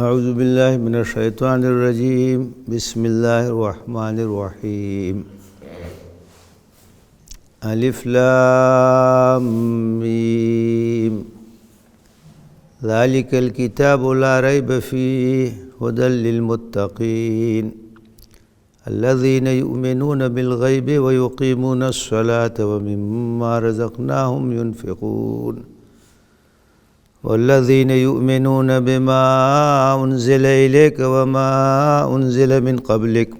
اعوذ باللہ من الشیطان الرجیم بسم اللہ الرحمن الرحیم الف لام میم ذالک الکتاب لا ریب فیہ ھدی للمتقین الذین یؤمنون بالغیب ویقیمون الصلاة ومما رزقناہم ینفقون والذین یؤمنون بما انزل الیک وما انزل من قبلک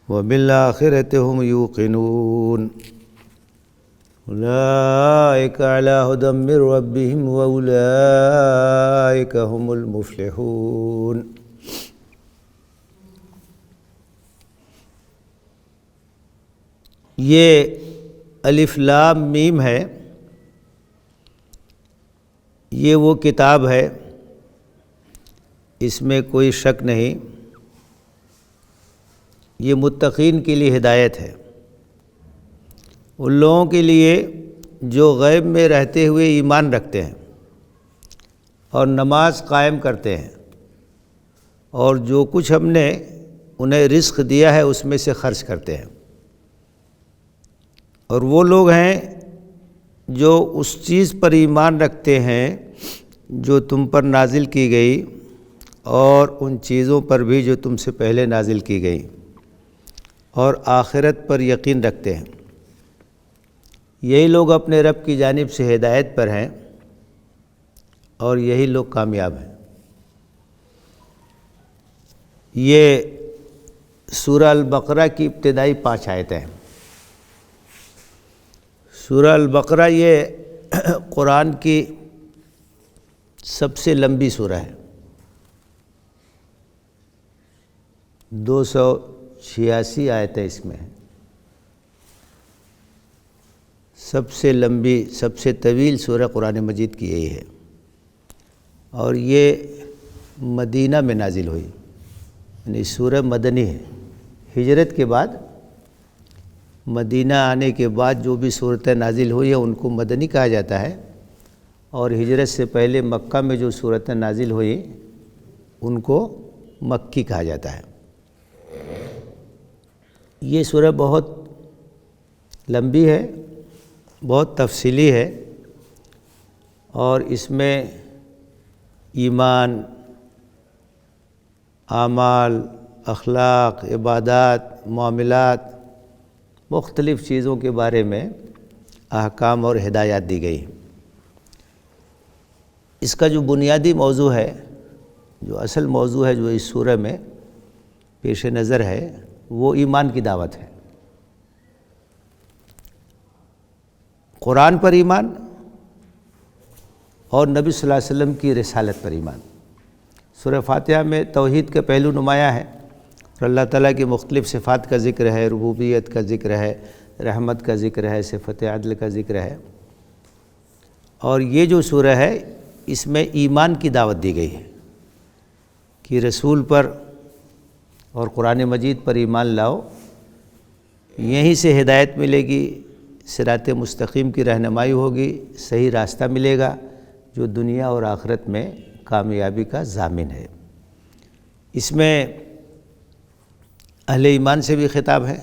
وبالآخرۃ هم یوقنون اولئک علی ھدی من ربہم واولئک هم المفلحون۔ یہ الف لام میم ہے، یہ وہ کتاب ہے، اس میں کوئی شک نہیں، یہ متقین کے لیے ہدایت ہے، ان لوگوں کے لیے جو غیب میں رہتے ہوئے ایمان رکھتے ہیں اور نماز قائم کرتے ہیں اور جو کچھ ہم نے انہیں رزق دیا ہے اس میں سے خرچ کرتے ہیں، اور وہ لوگ ہیں جو اس چیز پر ایمان رکھتے ہیں جو تم پر نازل کی گئی اور ان چیزوں پر بھی جو تم سے پہلے نازل کی گئی، اور آخرت پر یقین رکھتے ہیں۔ یہی لوگ اپنے رب کی جانب سے ہدایت پر ہیں اور یہی لوگ کامیاب ہیں۔ یہ سورہ البقرہ کی ابتدائی 5 آیتیں ہیں۔ سورہ البقرہ یہ قرآن کی سب سے لمبی سورہ ہے، 286 آیتیں اس میں ہیں، سب سے لمبی سب سے طویل سورہ قرآن مجید کی یہی ہے، اور یہ مدینہ میں نازل ہوئی، یعنی سورہ مدنی ہے۔ ہجرت کے بعد، مدینہ آنے کے بعد جو بھی صورتیں نازل ہوئی ہیں ان کو مدنی کہا جاتا ہے، اور ہجرت سے پہلے مکہ میں جو صورتیں نازل ہوئی ان کو مکی کہا جاتا ہے۔ یہ سورہ بہت لمبی ہے، بہت تفصیلی ہے، اور اس میں ایمان، اعمال، اخلاق، عبادات، معاملات، مختلف چیزوں کے بارے میں احکام اور ہدایات دی گئی۔ اس کا جو بنیادی موضوع ہے، جو اصل موضوع ہے جو اس سورہ میں پیش نظر ہے، وہ ایمان کی دعوت ہے۔ قرآن پر ایمان اور نبی صلی اللہ علیہ وسلم کی رسالت پر ایمان۔ سورہ فاتحہ میں توحید کا پہلو نمایاں ہے، اور اللہ تعالیٰ کی مختلف صفات کا ذکر ہے، ربوبیت کا ذکر ہے، رحمت کا ذکر ہے، صفت عدل کا ذکر ہے، اور یہ جو سورہ ہے اس میں ایمان کی دعوت دی گئی ہے کہ رسول پر اور قرآن مجید پر ایمان لاؤ، یہیں سے ہدایت ملے گی، صراط مستقیم کی رہنمائی ہوگی، صحیح راستہ ملے گا جو دنیا اور آخرت میں کامیابی کا ضامن ہے۔ اس میں اہل ایمان سے بھی خطاب ہے،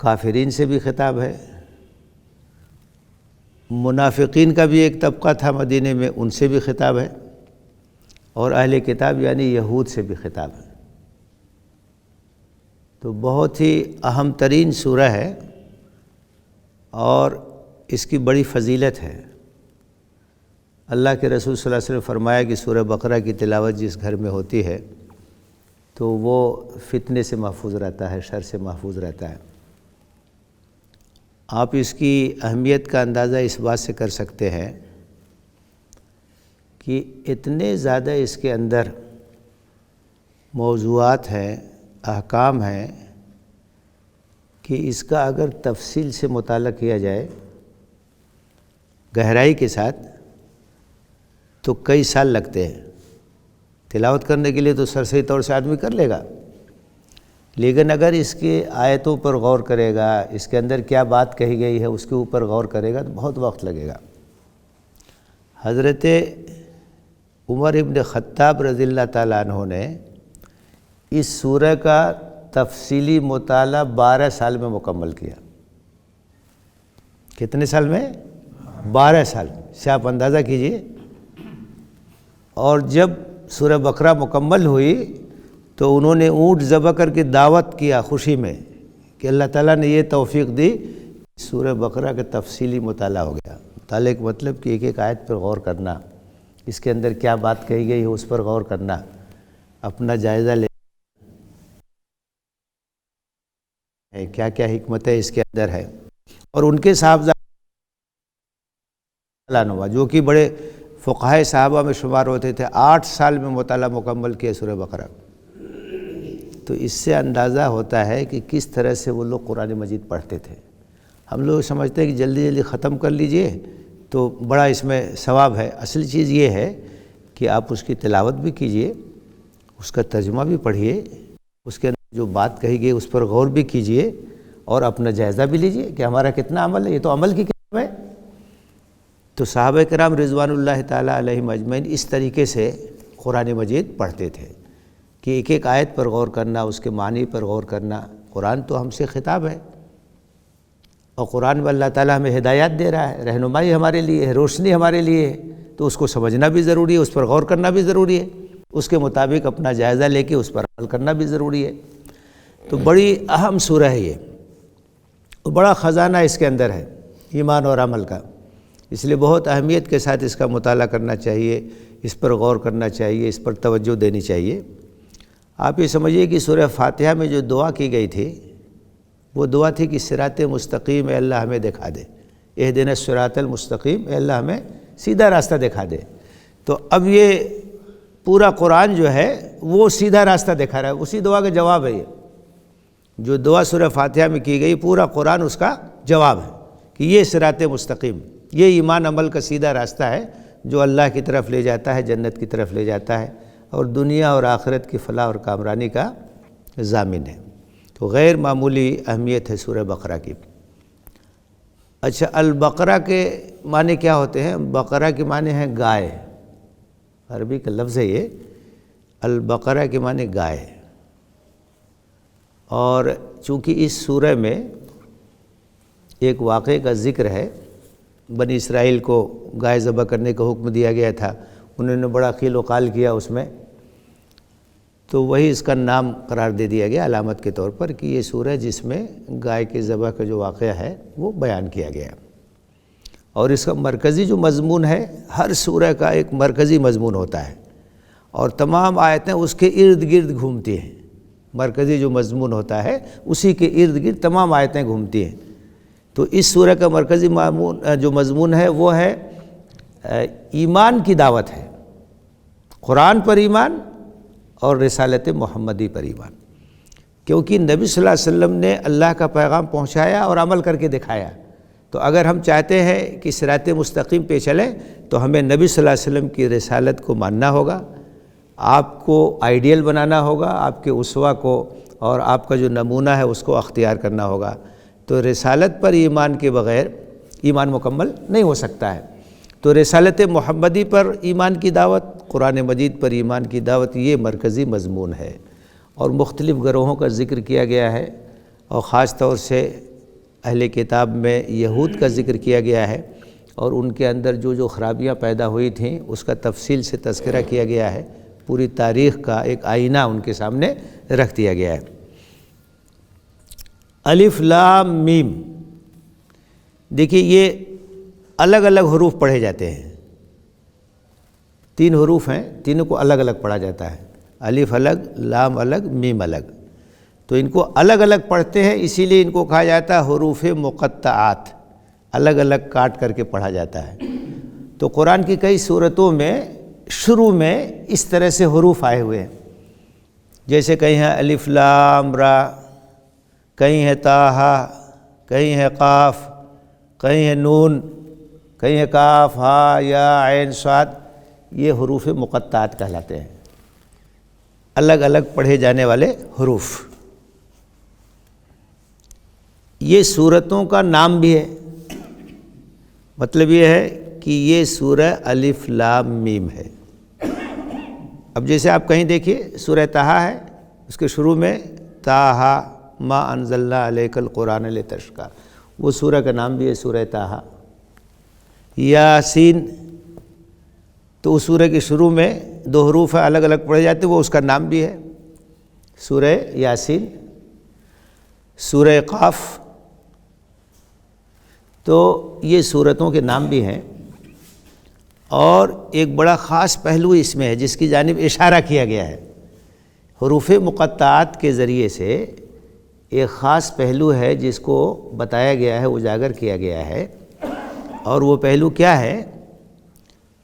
کافرین سے بھی خطاب ہے، منافقین کا بھی ایک طبقہ تھا مدینے میں، ان سے بھی خطاب ہے، اور اہل کتاب یعنی یہود سے بھی خطاب ہے۔ تو بہت ہی اہم ترین سورہ ہے، اور اس کی بڑی فضیلت ہے۔ اللہ کے رسول صلی اللہ علیہ وسلم فرمایا کہ سورہ بقرہ کی تلاوت جس گھر میں ہوتی ہے تو وہ فتنے سے محفوظ رہتا ہے، شر سے محفوظ رہتا ہے۔ آپ اس کی اہمیت کا اندازہ اس بات سے کر سکتے ہیں کہ اتنے زیادہ اس کے اندر موضوعات ہیں، احکام ہیں، کہ اس کا اگر تفصیل سے مطالعہ کیا جائے گہرائی کے ساتھ تو کئی سال لگتے ہیں۔ تلاوت کرنے کے لیے تو سرسری طور سے آدمی کر لے گا، لیکن اگر اس کے آیتوں پر غور کرے گا، اس کے اندر کیا بات کہی گئی ہے اس کے اوپر غور کرے گا تو بہت وقت لگے گا۔ حضرت عمر ابن خطاب رضی اللہ تعالیٰ عنہ نے اس سورہ کا تفصیلی مطالعہ 12 سال میں مکمل کیا۔ کتنے سال میں؟ 12 سال سے آپ اندازہ کیجئے۔ اور جب سورہ بقرہ مکمل ہوئی تو انہوں نے اونٹ ذبح کر کے دعوت کیا خوشی میں کہ اللہ تعالیٰ نے یہ توفیق دی، سورہ بقرہ کا تفصیلی مطالعہ ہو گیا۔ مطالعے کا مطلب کہ ایک ایک آیت پر غور کرنا، اس کے اندر کیا بات کہی گئی ہے اس پر غور کرنا، اپنا جائزہ لینا، کیا کیا حکمت ہے اس کے اندر ہے۔ اور ان کے صحابہ جو کہ بڑے فقہائے صحابہ میں شمار ہوتے تھے، 8 سال میں مطالعہ مکمل کیا سورہ بقرہ۔ تو اس سے اندازہ ہوتا ہے کہ کس طرح سے وہ لوگ قرآن مجید پڑھتے تھے۔ ہم لوگ سمجھتے ہیں کہ جلدی جلدی ختم کر لیجئے تو بڑا اس میں ثواب ہے۔ اصل چیز یہ ہے کہ آپ اس کی تلاوت بھی کیجئے، اس کا ترجمہ بھی پڑھیے، اس کے اندر جو بات کہی گئی اس پر غور بھی کیجئے اور اپنا جائزہ بھی لیجئے کہ ہمارا کتنا عمل ہے۔ یہ تو عمل کی کتاب ہے۔ تو صحابہ کرام رضوان اللہ تعالیٰ علیہم اجمعین اس طریقے سے قرآن مجید پڑھتے تھے کہ ایک ایک آیت پر غور کرنا، اس کے معنی پر غور کرنا۔ قرآن تو ہم سے خطاب ہے اور قرآن میں اللہ تعالیٰ ہمیں ہدایات دے رہا ہے، رہنمائی ہمارے لیے ہے، روشنی ہمارے لیے ہے، تو اس کو سمجھنا بھی ضروری ہے، اس پر غور کرنا بھی ضروری ہے، اس کے مطابق اپنا جائزہ لے کے اس پر عمل کرنا بھی ضروری ہے۔ تو بڑی اہم سورہ ہے یہ، اور بڑا خزانہ اس کے اندر ہے ایمان اور عمل کا، اس لیے بہت اہمیت کے ساتھ اس کا مطالعہ کرنا چاہیے، اس پر غور کرنا چاہیے، اس پر توجہ دینی چاہیے۔ آپ یہ سمجھیے کہ سورہ فاتحہ میں جو دعا کی گئی تھی وہ دعا تھی کہ صراط مستقیم اے اللہ ہمیں دکھا دے، اہدنا الصراط المستقیم اے اللہ ہمیں سیدھا راستہ دکھا دے۔ تو اب یہ پورا قرآن جو ہے وہ سیدھا راستہ دکھا رہا ہے، اسی دعا کا جواب ہے۔ یہ جو دعا سورہ فاتحہ میں کی گئی پورا قرآن اس کا جواب ہے کہ یہ صراط مستقیم، یہ ایمان عمل کا سیدھا راستہ ہے جو اللہ کی طرف لے جاتا ہے، جنت کی طرف لے جاتا ہے اور دنیا اور آخرت کی فلاح اور کامرانی کا ضامن ہے۔ تو غیر معمولی اہمیت ہے سورہ بقرہ کی۔ اچھا، البقرہ کے معنی کیا ہوتے ہیں؟ بقرہ کے معنی ہیں گائے، عربی کا لفظ ہے یہ، البقرہ کے معنی گائے۔ اور چونکہ اس سورہ میں ایک واقعے کا ذکر ہے، بنی اسرائیل کو گائے ذبح کرنے کا حکم دیا گیا تھا، انہوں نے بڑا قیل و قال کیا اس میں، تو وہی اس کا نام قرار دے دیا گیا علامت کے طور پر کہ یہ سورہ جس میں گائے کے ذبح کا جو واقعہ ہے وہ بیان کیا گیا۔ اور اس کا مرکزی جو مضمون ہے، ہر سورہ کا ایک مرکزی مضمون ہوتا ہے اور تمام آیتیں اس کے ارد گرد گھومتی ہیں۔ مرکزی جو مضمون ہوتا ہے اسی کے ارد گرد تمام آیتیں گھومتی ہیں۔ تو اس سورہ کا مرکزی جو مضمون ہے وہ ہے ایمان کی دعوت ہے، قرآن پر ایمان اور رسالت محمدی پر ایمان، کیونکہ نبی صلی اللہ علیہ وسلم نے اللہ کا پیغام پہنچایا اور عمل کر کے دکھایا۔ تو اگر ہم چاہتے ہیں کہ صراط مستقیم پہ چلیں تو ہمیں نبی صلی اللہ علیہ وسلم کی رسالت کو ماننا ہوگا، آپ کو آئیڈیل بنانا ہوگا، آپ کے اسوہ کو اور آپ کا جو نمونہ ہے اس کو اختیار کرنا ہوگا۔ تو رسالت پر ایمان کے بغیر ایمان مکمل نہیں ہو سکتا ہے۔ تو رسالت محمدی پر ایمان کی دعوت، قرآن مجید پر ایمان کی دعوت، یہ مرکزی مضمون ہے۔ اور مختلف گروہوں کا ذکر کیا گیا ہے، اور خاص طور سے اہل کتاب میں یہود کا ذکر کیا گیا ہے، اور ان کے اندر جو خرابیاں پیدا ہوئی تھیں اس کا تفصیل سے تذکرہ کیا گیا ہے، پوری تاریخ کا ایک آئینہ ان کے سامنے رکھ دیا گیا ہے۔ الف لام میم، دیکھیے یہ الگ الگ حروف پڑھے جاتے ہیں، 3 حروف ہیں، تینوں کو الگ الگ پڑھا جاتا ہے، الف الگ، لام الگ، میم الگ۔ تو ان کو الگ الگ پڑھتے ہیں، اسی لیے ان کو کہا جاتا ہے حروف مقطعات، الگ الگ کاٹ کر کے پڑھا جاتا ہے۔ تو قرآن کی کئی سورتوں میں شروع میں اس طرح سے حروف آئے ہوئے ہیں، جیسے کہیں ہے الف لام را، کہیں ہے طٰہٰ، کہیں ہے قاف، کہیں ہے نون، کہیں ہے کاف ہا یا عین صاد، یہ حروف مقطعات کہلاتے ہیں، الگ الگ پڑھے جانے والے حروف۔ یہ سورتوں کا نام بھی ہے، مطلب یہ ہے کہ یہ سورہ الف لام میم ہے۔ اب جیسے آپ کہیں دیکھیے سورہ طٰہٰ ہے، اس کے شروع میں طٰہٰ ما انزلنا علیک القرآن لتشقیٰ، وہ سورہ کا نام بھی ہے سورہ طٰہٰ۔ یاسین، تو اس سورہ کے شروع میں 2 حروف الگ الگ پڑھے جاتے، وہ اس کا نام بھی ہے سورہ یاسین۔ سورہ قاف، تو یہ سورتوں کے نام بھی ہیں، اور ایک بڑا خاص پہلو اس میں ہے جس کی جانب اشارہ کیا گیا ہے۔ حروف مقطعات کے ذریعے سے ایک خاص پہلو ہے جس کو بتایا گیا ہے، اجاگر کیا گیا ہے، اور وہ پہلو کیا ہے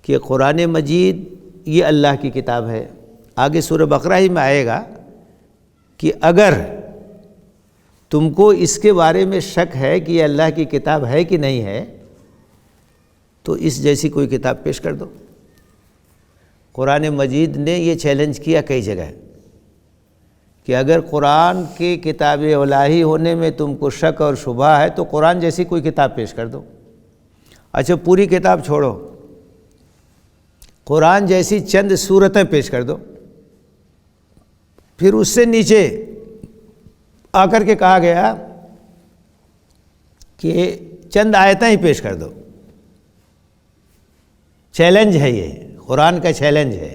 کہ قرآن مجید یہ اللہ کی کتاب ہے۔ آگے سورہ بقرہ ہی میں آئے گا کہ اگر تم کو اس کے بارے میں شک ہے کہ یہ اللہ کی کتاب ہے کہ نہیں ہے تو اس جیسی کوئی کتاب پیش کر دو۔ قرآن مجید نے یہ چیلنج کیا کئی جگہ کہ اگر قرآن کی کتاب الہی ہونے میں تم کو شک اور شبہ ہے تو قرآن جیسی کوئی کتاب پیش کر دو۔ اچھا پوری کتاب چھوڑو، قرآن جیسی چند سورتیں پیش کر دو۔ پھر اس سے نیچے آ کر کے کہا گیا کہ چند آیتیں ہی پیش کر دو۔ چیلنج ہے، یہ قرآن کا چیلنج ہے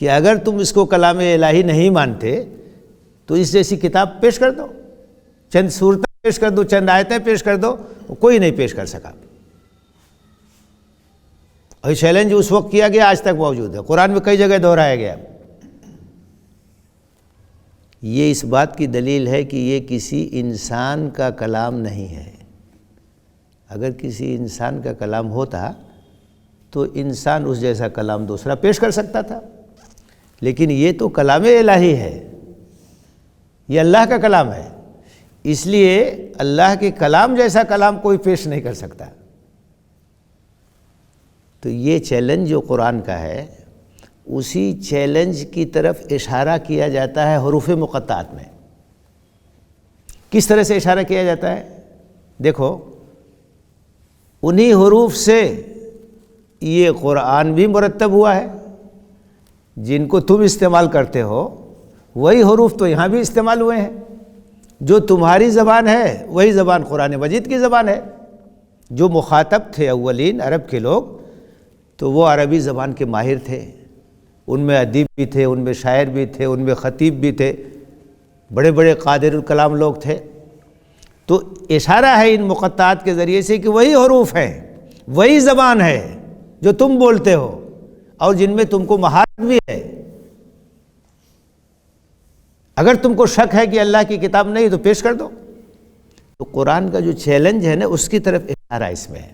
کہ اگر تم اس کو کلام الہی نہیں مانتے تو اس جیسی کتاب پیش کر دو، چند سورتیں پیش کر دو، چند آیتیں پیش کر دو۔ کوئی نہیں پیش کر سکا، اور چیلنج اس وقت کیا گیا، آج تک موجود ہے، قرآن میں کئی جگہ دہرایا گیا۔ یہ اس بات کی دلیل ہے کہ یہ کسی انسان کا کلام نہیں ہے۔ اگر کسی انسان کا کلام ہوتا تو انسان اس جیسا کلام دوسرا پیش کر سکتا تھا، لیکن یہ تو کلام الہی ہے، یہ اللہ کا کلام ہے، اس لیے اللہ کے کلام جیسا کلام کوئی پیش نہیں کر سکتا۔ تو یہ چیلنج جو قرآن کا ہے، اسی چیلنج کی طرف اشارہ کیا جاتا ہے حروف مقطعات میں۔ کس طرح سے اشارہ کیا جاتا ہے؟ دیکھو، انہی حروف سے یہ قرآن بھی مرتب ہوا ہے، جن کو تم استعمال کرتے ہو وہی حروف تو یہاں بھی استعمال ہوئے ہیں۔ جو تمہاری زبان ہے وہی زبان قرآن مجید کی زبان ہے۔ جو مخاطب تھے اولین عرب کے لوگ، تو وہ عربی زبان کے ماہر تھے، ان میں ادیب بھی تھے، ان میں شاعر بھی تھے، ان میں خطیب بھی تھے، بڑے بڑے قادر الکلام لوگ تھے۔ تو اشارہ ہے ان مقطعات کے ذریعے سے کہ وہی حروف ہیں، وہی زبان ہے جو تم بولتے ہو اور جن میں تم کو مہارت بھی ہے۔ اگر تم کو شک ہے کہ اللہ کی کتاب نہیں تو پیش کر دو۔ تو قرآن کا جو چیلنج ہے نا، اس کی طرف اشارہ اس میں ہے،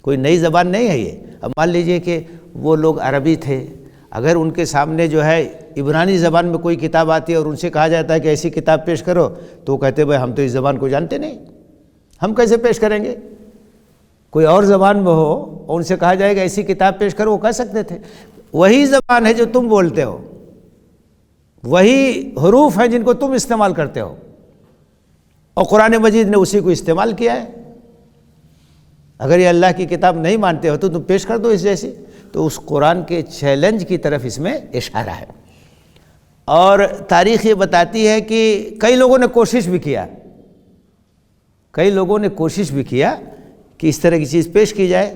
کوئی نئی زبان نہیں ہے یہ۔ اب مان لیجئے کہ وہ لوگ عربی تھے، اگر ان کے سامنے جو ہے عبرانی زبان میں کوئی کتاب آتی ہے اور ان سے کہا جاتا ہے کہ ایسی کتاب پیش کرو، تو وہ کہتے بھائی ہم تو اس زبان کو جانتے نہیں، ہم کیسے پیش کریں گے؟ کوئی اور زبان میں ہو اور ان سے کہا جائے گا ایسی کتاب پیش کرو، وہ کہہ سکتے تھے۔ وہی زبان ہے جو تم بولتے ہو، وہی حروف ہیں جن کو تم استعمال کرتے ہو، اور قرآن مجید نے اسی کو استعمال کیا ہے۔ اگر یہ اللہ کی کتاب نہیں مانتے ہو تو تم پیش کر دو اس جیسی۔ تو اس قرآن کے چیلنج کی طرف اس میں اشارہ ہے۔ اور تاریخ یہ بتاتی ہے کہ کئی لوگوں نے کوشش بھی کیا، کہ اس طرح کی چیز پیش کی جائے،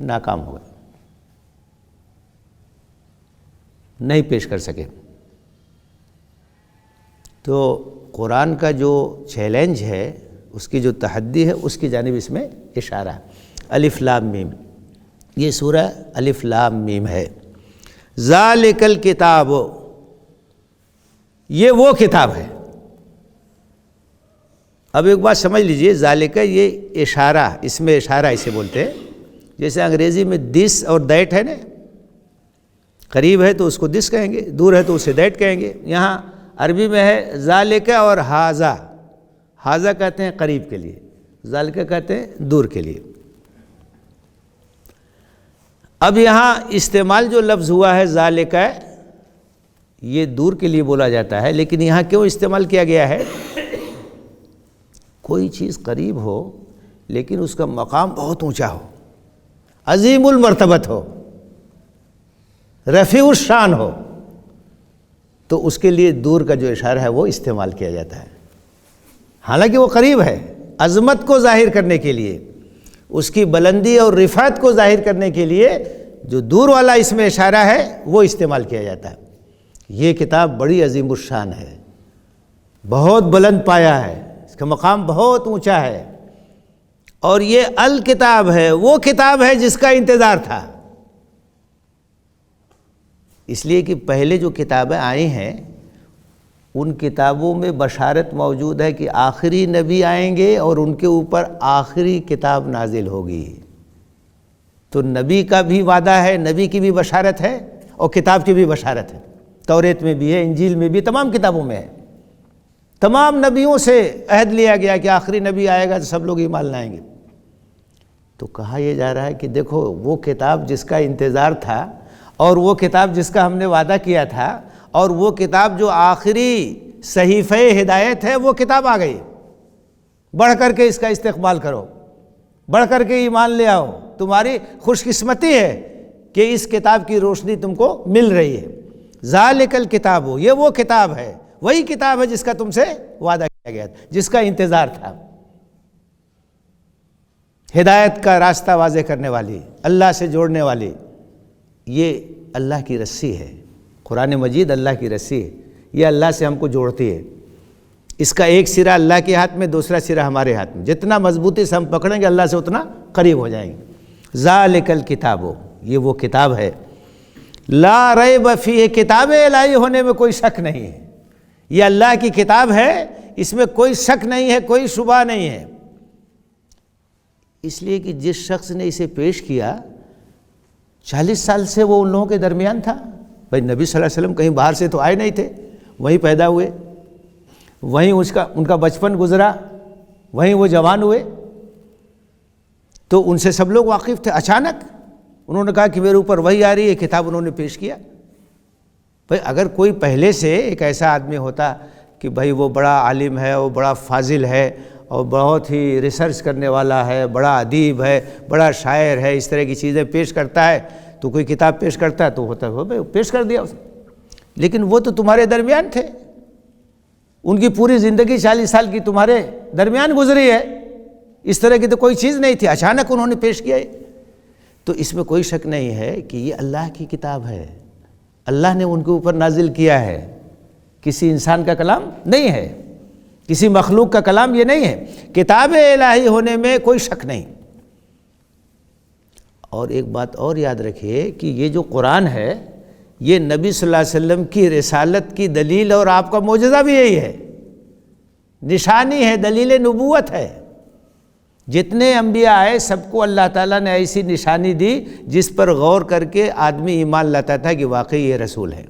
ناکام ہو گئے، نہیں پیش کر سکے۔ تو قرآن کا جو چیلنج ہے، اس کی جو تحدی ہے، اس کی جانب اس میں اشارہ ہے۔ الف لام میم، یہ سورہ الف لام میم ہے۔ ذالک الکتاب، یہ وہ کتاب ہے۔ اب ایک بات سمجھ لیجئے، ذالک یہ اشارہ، اس میں اشارہ اسے بولتے ہیں۔ جیسے انگریزی میں دس اور دیٹ ہے نا، قریب ہے تو اس کو دس کہیں گے، دور ہے تو اسے دیٹ کہیں گے۔ یہاں عربی میں ہے ذالک اور ہاذا۔ ہاذا کہتے ہیں قریب کے لیے، ذالک کہتے ہیں دور کے لیے۔ اب یہاں استعمال جو لفظ ہوا ہے ذالک، یہ دور کے لیے بولا جاتا ہے، لیکن یہاں کیوں استعمال کیا گیا ہے؟ کوئی چیز قریب ہو لیکن اس کا مقام بہت اونچا ہو، عظیم المرتبت ہو، رفیع الشان ہو، تو اس کے لیے دور کا جو اشارہ ہے وہ استعمال کیا جاتا ہے، حالانکہ وہ قریب ہے۔ عظمت کو ظاہر کرنے کے لیے، اس کی بلندی اور رفعت کو ظاہر کرنے کے لیے جو دور والا اس میں اشارہ ہے وہ استعمال کیا جاتا ہے۔ یہ کتاب بڑی عظیم الشان ہے، بہت بلند پایا ہے، اس کا مقام بہت اونچا ہے، اور یہ الکتاب ہے، وہ کتاب ہے جس کا انتظار تھا۔ اس لیے کہ پہلے جو کتابیں آئی ہیں ان کتابوں میں بشارت موجود ہے کہ آخری نبی آئیں گے اور ان کے اوپر آخری کتاب نازل ہوگی، تو نبی کا بھی وعدہ ہے، نبی کی بھی بشارت ہے اور کتاب کی بھی بشارت ہے۔ توریت میں بھی ہے، انجیل میں بھی، تمام کتابوں میں ہے۔ تمام نبیوں سے عہد لیا گیا کہ آخری نبی آئے گا تو سب لوگ ایمان لائیں گے۔ تو کہا یہ جا رہا ہے کہ دیکھو وہ کتاب جس کا انتظار تھا اور وہ کتاب جس کا ہم نے وعدہ کیا تھا اور وہ کتاب جو آخری صحیفہ ہدایت ہے وہ کتاب آ گئی، بڑھ کر کے اس کا استقبال کرو، بڑھ کر کے ایمان لے آؤ، تمہاری خوش قسمتی ہے کہ اس کتاب کی روشنی تم کو مل رہی ہے۔ ذالک الکتاب، یہ وہ کتاب ہے، وہی کتاب ہے جس کا تم سے وعدہ کیا گیا تھا، جس کا انتظار تھا، ہدایت کا راستہ واضح کرنے والی، اللہ سے جوڑنے والی۔ یہ اللہ کی رسی ہے، قرآن مجید اللہ کی رسی ہے، یہ اللہ سے ہم کو جوڑتی ہے۔ اس کا ایک سرا اللہ کے ہاتھ میں، دوسرا سرا ہمارے ہاتھ میں، جتنا مضبوطی سے ہم پکڑیں گے اللہ سے اتنا قریب ہو جائیں گے۔ ذالک الکتاب، یہ وہ کتاب ہے، لا ریب فیہ، کتاب الہی ہونے میں کوئی شک نہیں ہے، یہ اللہ کی کتاب ہے، اس میں کوئی شک نہیں ہے، کوئی شبہ نہیں ہے۔ اس لیے کہ جس شخص نے اسے پیش کیا 40 سال سے وہ ان لوگوں کے درمیان تھا۔ بھائی نبی صلی اللہ علیہ وسلم کہیں باہر سے تو آئے نہیں تھے، وہیں پیدا ہوئے، وہیں ان کا بچپن گزرا، وہیں وہ جوان ہوئے، تو ان سے سب لوگ واقف تھے۔ اچانک انہوں نے کہا کہ میرے اوپر وحی آ رہی ہے، کتاب انہوں نے پیش کیا۔ بھائی اگر کوئی پہلے سے ایک ایسا آدمی ہوتا کہ بھائی وہ بڑا عالم ہے، وہ بڑا فاضل ہے اور بہت ہی ریسرچ کرنے والا ہے، بڑا ادیب ہے، بڑا شاعر ہے، اس طرح کی چیزیں پیش کرتا ہے، تو کوئی کتاب پیش کرتا ہے تو ہوتا ہے بھائی پیش کر دیا اس نے، لیکن وہ تو تمہارے درمیان تھے، ان کی پوری زندگی 40 سال کی تمہارے درمیان گزری ہے، اس طرح کی تو کوئی چیز نہیں تھی، اچانک انہوں نے پیش کیا ہے۔ تو اس میں کوئی شک نہیں ہے کہ یہ اللہ کی کتاب ہے، اللہ نے ان کے اوپر نازل کیا ہے، کسی انسان کا کلام نہیں ہے، کسی مخلوق کا کلام یہ نہیں ہے، کتاب الہی ہونے میں کوئی شک نہیں۔ اور ایک بات اور یاد رکھیے کہ یہ جو قرآن ہے یہ نبی صلی اللہ علیہ وسلم کی رسالت کی دلیل اور آپ کا معجزہ بھی یہی ہے، نشانی ہے، دلیل نبوت ہے۔ جتنے انبیاء آئے سب کو اللہ تعالیٰ نے ایسی نشانی دی جس پر غور کر کے آدمی ایمان لاتا تھا کہ واقعی یہ رسول ہے۔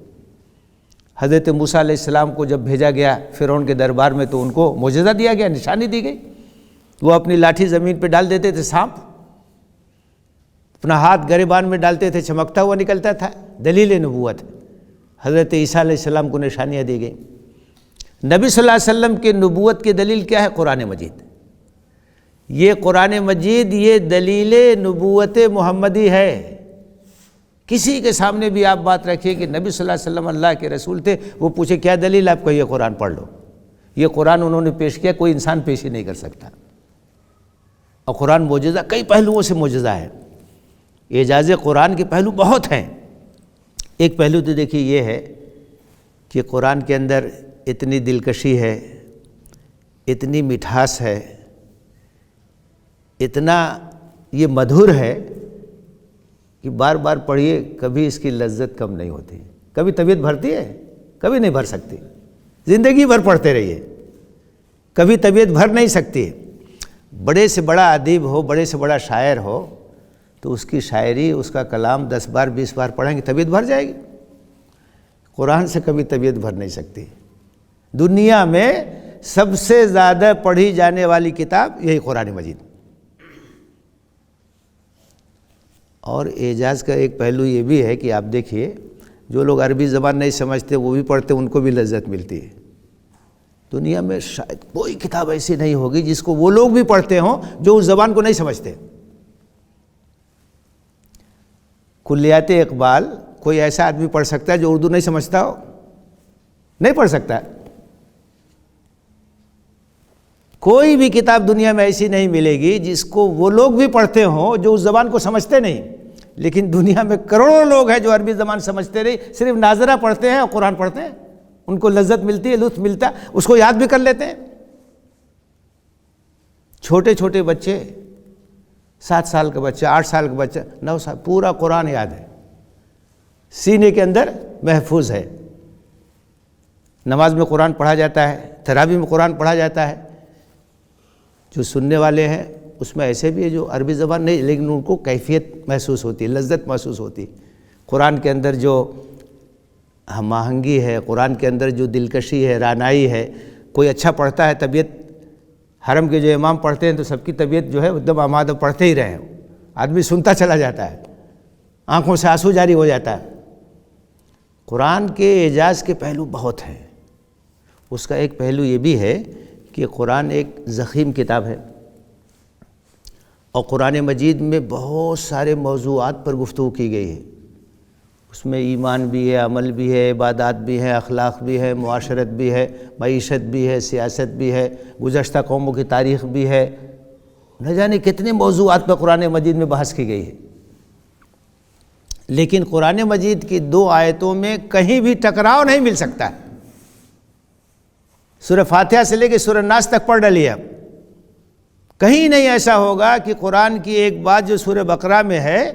حضرت موسیٰ علیہ السلام کو جب بھیجا گیا فرعون کے دربار میں تو ان کو معجزہ دیا گیا، نشانی دی گئی، وہ اپنی لاٹھی زمین پہ ڈال دیتے تھے، سانپ اپنا ہاتھ گریبان میں ڈالتے تھے، چمکتا ہوا نکلتا تھا، دلیل نبوت۔ حضرت عیسیٰ علیہ السلام کو نشانیاں دی گئی۔ نبی صلی اللہ علیہ وسلم کی نبوت کی دلیل کیا ہے؟ قرآن مجید۔ یہ قرآن مجید یہ دلیل نبوت محمدی ہے۔ کسی کے سامنے بھی آپ بات رکھیے کہ نبی صلی اللہ علیہ وسلم اللہ کے رسول تھے، وہ پوچھے کیا دلیل آپ کو، یہ قرآن پڑھ لو، یہ قرآن انہوں نے پیش کیا، کوئی انسان پیش ہی نہیں کر سکتا۔ اور قرآن معجزہ، کئی پہلوؤں سے معجزہ ہے، اعجاز قرآن کے پہلو بہت ہیں۔ ایک پہلو تو دیکھیے یہ ہے کہ قرآن کے اندر اتنی دلکشی ہے، اتنی مٹھاس ہے، اتنا یہ مدھر ہے کہ بار بار پڑھیے کبھی اس کی لذت کم نہیں ہوتی۔ کبھی طبیعت بھرتی ہے؟ کبھی نہیں بھر سکتی، زندگی بھر پڑھتے رہیے، کبھی طبیعت بھر نہیں سکتی۔ بڑے سے بڑا ادیب ہو، بڑے سے بڑا شاعر ہو تو اس کی شاعری، اس کا کلام 10 بار 20 بار پڑھیں گے طبیعت بھر جائے گی۔ قرآن سے کبھی طبیعت بھر نہیں سکتی۔ دنیا میں سب سے زیادہ پڑھی جانے والی کتاب یہی قرآن مجید۔ اور اعجاز کا ایک پہلو یہ بھی ہے کہ آپ دیکھیے جو لوگ عربی زبان نہیں سمجھتے وہ بھی پڑھتے، ان کو بھی لذت ملتی ہے۔ دنیا میں شاید کوئی کتاب ایسی نہیں ہوگی جس کو وہ لوگ بھی پڑھتے ہوں جو اس زبان کو نہیں سمجھتے۔ کلیات اقبال کوئی ایسا آدمی پڑھ سکتا ہے جو اردو نہیں سمجھتا ہو؟ نہیں پڑھ سکتا. کوئی بھی کتاب دنیا میں ایسی نہیں ملے گی جس کو وہ لوگ بھی پڑھتے ہوں جو اس زبان کو سمجھتے نہیں. لیکن دنیا میں کروڑوں لوگ ہیں جو عربی زبان سمجھتے نہیں, صرف ناظرہ پڑھتے ہیں اور قرآن پڑھتے ہیں, ان کو لذت ملتی ہے, لطف ملتا ہے, اس کو یاد بھی کر لیتے ہیں. چھوٹے چھوٹے بچے, 7 سال کا بچہ, 8 سال کا بچہ, 9 سال, پورا قرآن یاد ہے, سینے کے اندر محفوظ ہے. نماز میں قرآن پڑھا جاتا ہے, تراویح میں قرآن پڑھا جاتا ہے. جو سننے والے ہیں اس میں ایسے بھی ہے جو عربی زبان نہیں, لیکن ان کو کیفیت محسوس ہوتی ہے, لذت محسوس ہوتی ہے. قرآن کے اندر جو ہم آہنگی ہے, قرآن کے اندر جو دلکشی ہے, رعنائی ہے. کوئی اچھا پڑھتا ہے, طبیعت, حرم کے جو امام پڑھتے ہیں تو سب کی طبیعت جو ہے ایک دم آمادہ, پڑھتے ہی رہے, آدمی سنتا چلا جاتا ہے, آنکھوں سے آنسو جاری ہو جاتا ہے. قرآن کے اعجاز کے پہلو بہت ہیں. اس کا ایک پہلو یہ بھی ہے کہ قرآن ایک ضخیم کتاب ہے, اور قرآن مجید میں بہت سارے موضوعات پر گفتگو کی گئی ہے. اس میں ایمان بھی ہے, عمل بھی ہے, عبادات بھی ہے, اخلاق بھی ہے, معاشرت بھی ہے, معیشت بھی ہے, سیاست بھی ہے, گزشتہ قوموں کی تاریخ بھی ہے. نہ جانے کتنے موضوعات پر قرآن مجید میں بحث کی گئی ہے. لیکن قرآن مجید کی 2 آیتوں میں کہیں بھی ٹکراؤ نہیں مل سکتا. سورہ فاتحہ سے لے کے سورہ ناس تک پڑھ ڈالیے آپ, کہیں نہیں ایسا ہوگا کہ قرآن کی ایک بات جو سورہ بقرہ میں ہے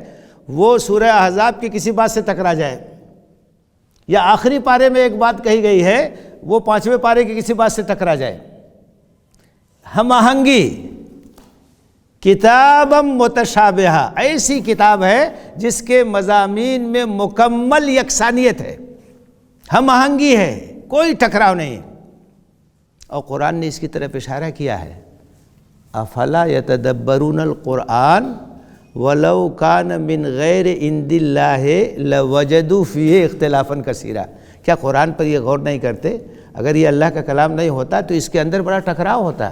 وہ سورہ احزاب کی کسی بات سے ٹکرا جائے, یا آخری پارے میں ایک بات کہی گئی ہے وہ 5ویں پارے کی کسی بات سے ٹکرا جائے. ہم آہنگی, کتابم متشابہہ, ایسی کتاب ہے جس کے مضامین میں مکمل یکسانیت ہے, ہم آہنگی ہے, کوئی ٹکراؤ نہیں. اور قرآن نے اس کی طرف اشارہ کیا ہے, افلا یتدبرون القرآن ولو کان من غیر عند اللہ لوجدوا فیہ اختلافا کثیرا. کیا قرآن پر یہ غور نہیں کرتے, اگر یہ اللہ کا کلام نہیں ہوتا تو اس کے اندر بڑا ٹکراؤ ہوتا.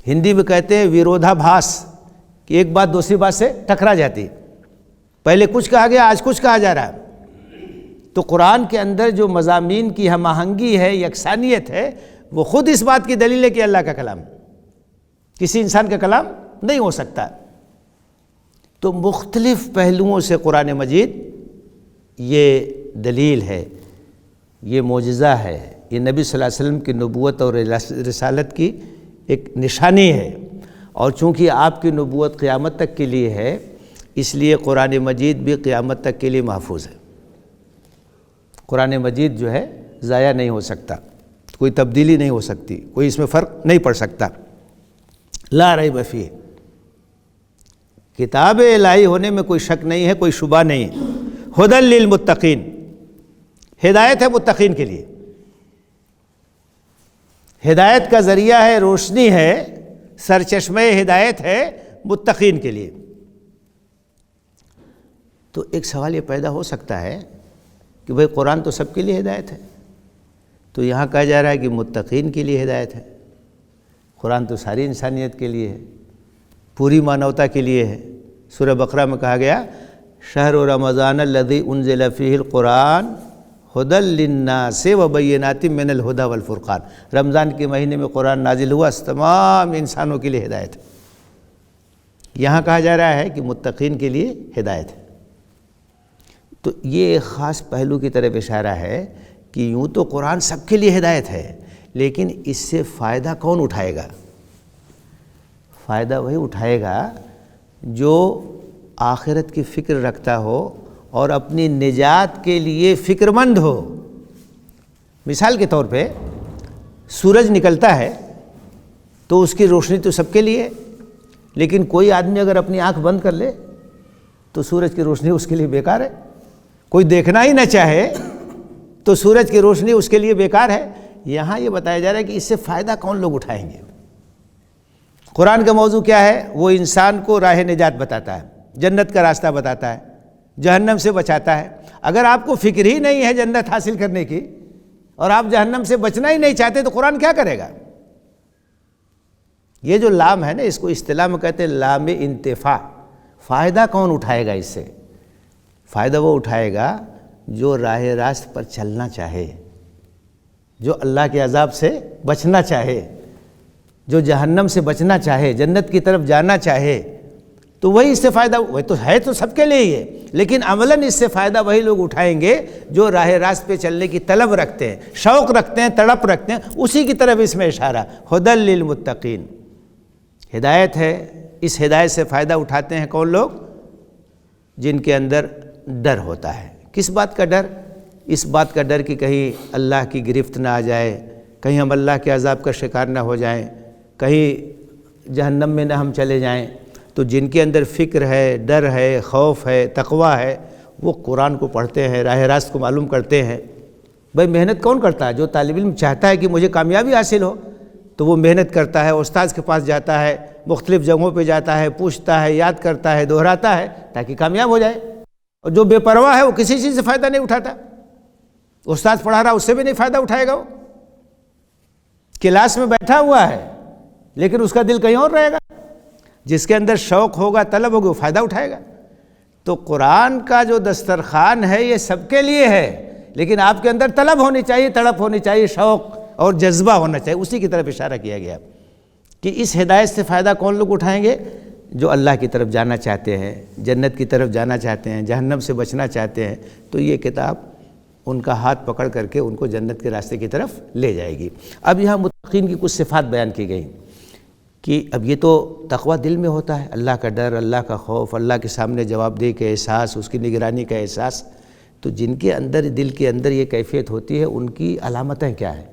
ہندی میں کہتے ہیں ویرودھا بھاس, کہ ایک بات دوسری بات سے ٹکرا جاتی, پہلے کچھ کہا گیا آج کچھ کہا جا رہا. تو قرآن کے اندر جو مضامین کی ہم آہنگی ہے, یکسانیت ہے, وہ خود اس بات کی دلیل ہے کہ اللہ کا کلام کسی انسان کا کلام نہیں ہو سکتا. تو مختلف پہلوؤں سے قرآن مجید یہ دلیل ہے, یہ معجزہ ہے, یہ نبی صلی اللہ علیہ وسلم کی نبوت اور رسالت کی ایک نشانی ہے. اور چونکہ آپ کی نبوت قیامت تک کے لیے ہے, اس لیے قرآن مجید بھی قیامت تک کے لیے محفوظ ہے. قرآن مجید جو ہے ضائع نہیں ہو سکتا, کوئی تبدیلی نہیں ہو سکتی, کوئی اس میں فرق نہیں پڑ سکتا. لا ریب فیہ, کتاب الہی ہونے میں کوئی شک نہیں ہے, کوئی شبہ نہیں. ھدی للمتقین, ہدایت ہے متقین کے لیے, ہدایت کا ذریعہ ہے, روشنی ہے, سرچشمہ ہدایت ہے متقین کے لیے. تو ایک سوال یہ پیدا ہو سکتا ہے کہ بھئی قرآن تو سب کے لیے ہدایت ہے, تو یہاں کہا جا رہا ہے کہ متقین کے لیے ہدایت ہے. قرآن تو ساری انسانیت کے لیے ہے, پوری مانوتا کے لیے ہے. سورہ بقرہ میں کہا گیا شہر رمضان الذی انزل فیہ القرآن ھدی للناس وبینات من الھدی والفرقان. رمضان کے مہینے میں قرآن نازل ہوا, تمام انسانوں کے لیے ہدایت ہے. یہاں کہا جا رہا ہے کہ متقین کے لیے ہدایت ہے. تو یہ ایک خاص پہلو کی طرف اشارہ ہے کہ یوں تو قرآن سب کے لیے ہدایت ہے, لیکن اس سے فائدہ کون اٹھائے گا؟ فائدہ وہی اٹھائے گا جو آخرت کی فکر رکھتا ہو اور اپنی نجات کے لیے فکر مند ہو. مثال کے طور پہ سورج نکلتا ہے تو اس کی روشنی تو سب کے لیے ہے, لیکن کوئی آدمی اگر اپنی آنکھ بند کر لے تو سورج کی روشنی اس کے لیے بیکار ہے. کوئی دیکھنا ہی نہ چاہے تو سورج کی روشنی اس کے لیے بیکار ہے. یہاں یہ بتایا جا رہا ہے کہ اس سے فائدہ کون لوگ اٹھائیں گے. قرآن کا موضوع کیا ہے؟ وہ انسان کو راہ نجات بتاتا ہے, جنت کا راستہ بتاتا ہے, جہنم سے بچاتا ہے. اگر آپ کو فکر ہی نہیں ہے جنت حاصل کرنے کی اور آپ جہنم سے بچنا ہی نہیں چاہتے تو قرآن کیا کرے گا؟ یہ جو لام ہے نا, اس کو اصطلاح میں کہتے ہیں لام انتفاع. فائدہ کون اٹھائے گا اس سے؟ فائدہ وہ اٹھائے گا جو راہ راست پر چلنا چاہے, جو اللہ کے عذاب سے بچنا چاہے، جو جہنم سے بچنا چاہے، جنت کی طرف جانا چاہے، تو وہی اس سے فائدہ، وہ تو ہے تو سب کے لیے ہی ہے، لیکن عملاً اس سے فائدہ وہی لوگ اٹھائیں گے جو راہ راست پہ چلنے کی طلب رکھتے ہیں، شوق رکھتے ہیں، تڑپ رکھتے ہیں، اسی کی طرف اس میں اشارہ، ھدی للمتقین، ہدایت ہے۔ اس ہدایت سے فائدہ اٹھاتے ہیں کون لوگ؟ جن کے اندر ڈر ہوتا ہے۔ کس بات کا ڈر؟ اس بات کا ڈر کہ کہیں اللہ کی گرفت نہ آ جائے، کہیں ہم اللہ کے عذاب کا شکار نہ ہو جائیں، کہیں جہنم میں نہ ہم چلے جائیں۔ تو جن کے اندر فکر ہے، ڈر ہے، خوف ہے، تقویٰ ہے، وہ قرآن کو پڑھتے ہیں، راہ راست کو معلوم کرتے ہیں۔ بھئی محنت کون کرتا ہے؟ جو طالب علم چاہتا ہے کہ مجھے کامیابی حاصل ہو تو وہ محنت کرتا ہے، استاذ کے پاس جاتا ہے، مختلف جگہوں پہ جاتا ہے، پوچھتا ہے، یاد کرتا ہے، دہراتا ہے تاکہ کامیاب ہو جائے۔ اور جو بے پرواہ ہے وہ کسی چیز سے فائدہ نہیں اٹھاتا، استاذ پڑھا رہا اس سے بھی نہیں فائدہ اٹھائے گا، وہ کلاس میں بیٹھا ہوا ہے لیکن اس کا دل کہیں اور رہے گا۔ جس کے اندر شوق ہوگا، طلب ہوگی، وہ فائدہ اٹھائے گا۔ تو قرآن کا جو دسترخوان ہے یہ سب کے لیے ہے، لیکن آپ کے اندر طلب ہونی چاہیے، تڑپ ہونی چاہیے، شوق اور جذبہ ہونا چاہیے، اسی کی طرف اشارہ کیا گیا کہ اس ہدایت سے فائدہ کون لوگ اٹھائیں گے؟ جو اللہ کی طرف جانا چاہتے ہیں، جنت کی طرف جانا چاہتے ہیں، جہنم سے بچنا چاہتے ہیں، تو یہ کتاب ان کا ہاتھ پکڑ کر کے ان کو جنت کے راستے کی طرف لے جائے گی۔ اب یہاں متقین کی کچھ صفات بیان کی گئی کہ اب یہ تو تقویٰ دل میں ہوتا ہے، اللہ کا ڈر، اللہ کا خوف، اللہ کے سامنے جواب دہی کا احساس، اس کی نگرانی کا احساس۔ تو جن کے اندر، دل کے اندر یہ کیفیت ہوتی ہے، ان کی علامتیں کیا ہیں،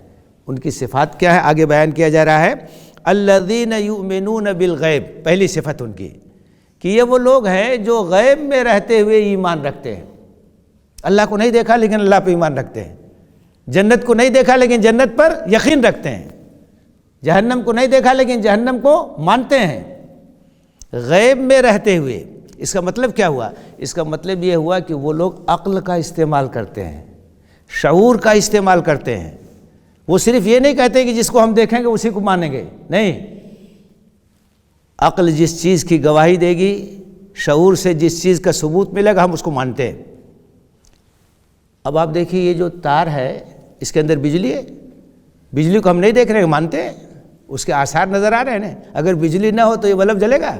ان کی صفات کیا ہے، آگے بیان کیا جا رہا ہے۔ الذین یؤمنون بالغیب، پہلی صفت ان کی کہ یہ وہ لوگ ہیں جو غیب میں رہتے ہوئے ایمان رکھتے ہیں۔ اللہ کو نہیں دیکھا لیکن اللہ پہ ایمان رکھتے ہیں، جنت کو نہیں دیکھا لیکن جنت پر یقین رکھتے ہیں، جہنم کو نہیں دیکھا لیکن جہنم کو مانتے ہیں، غیب میں رہتے ہوئے۔ اس کا مطلب کیا ہوا؟ اس کا مطلب یہ ہوا کہ وہ لوگ عقل کا استعمال کرتے ہیں، شعور کا استعمال کرتے ہیں۔ وہ صرف یہ نہیں کہتے کہ جس کو ہم دیکھیں گے اسی کو مانیں گے، نہیں، عقل جس چیز کی گواہی دے گی، شعور سے جس چیز کا ثبوت ملے گا ہم اس کو مانتے ہیں۔ اب آپ دیکھیے یہ جو تار ہے اس کے اندر بجلی ہے، بجلی کو ہم نہیں دیکھ رہے ہیں، مانتے ہیں، اس کے آثار نظر آ رہے ہیں۔ اگر بجلی نہ ہو تو یہ بلب جلے گا،